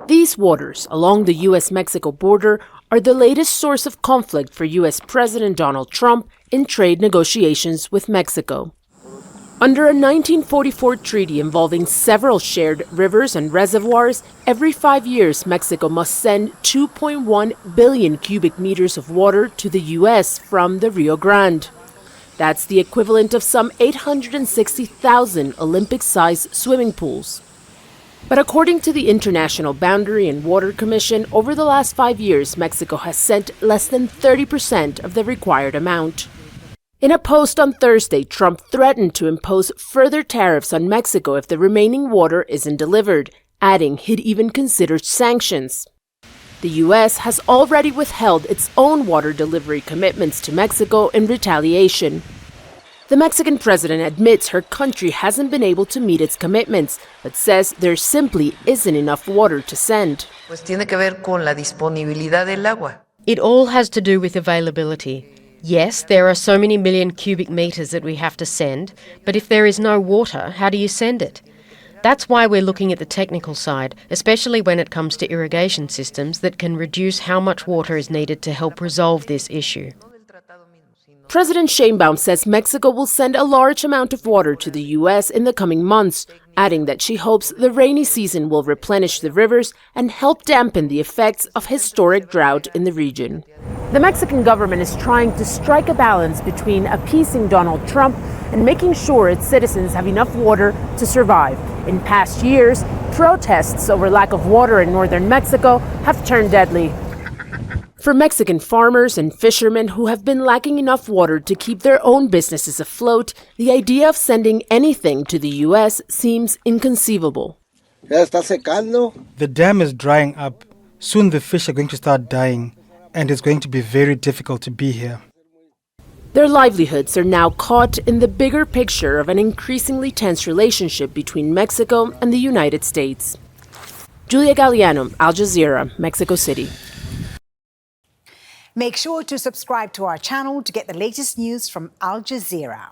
These waters along the U.S.-Mexico border are the latest source of conflict for U.S. President Donald Trump in trade negotiations with Mexico. Under a 1944 treaty involving several shared rivers and reservoirs, every 5 years Mexico must send 2.1 billion cubic meters of water to the U.S. from the Rio Grande. That's the equivalent of some 860,000 Olympic-sized swimming pools. But according to the International Boundary and Water Commission, over the last 5 years, Mexico has sent less than 30% of the required amount. In a post on Thursday, Trump threatened to impose further tariffs on Mexico if the remaining water isn't delivered, adding he'd even consider sanctions. The U.S. has already withheld its own water delivery commitments to Mexico in retaliation. The Mexican president admits her country hasn't been able to meet its commitments, but says there simply isn't enough water to send. It all has to do with availability. Yes, there are so many million cubic meters that we have to send, but if there is no water, how do you send it? That's why we're looking at the technical side, especially when it comes to irrigation systems that can reduce how much water is needed to help resolve this issue. President Shane-Baum says Mexico will send a large amount of water to the U.S. in the coming months, adding that she hopes the rainy season will replenish the rivers and help dampen the effects of historic drought in the region. The Mexican government is trying to strike a balance between appeasing Donald Trump and making sure its citizens have enough water to survive. In past years, protests over lack of water in northern Mexico have turned deadly. For Mexican farmers and fishermen who have been lacking enough water to keep their own businesses afloat, the idea of sending anything to the U.S. seems inconceivable. The dam is drying up. Soon the fish are going to start dying, and it's going to be very difficult to be here. Their livelihoods are now caught in the bigger picture of an increasingly tense relationship between Mexico and the United States. Julia Galiano, Al Jazeera, Mexico City. Make sure to subscribe to our channel to get the latest news from Al Jazeera.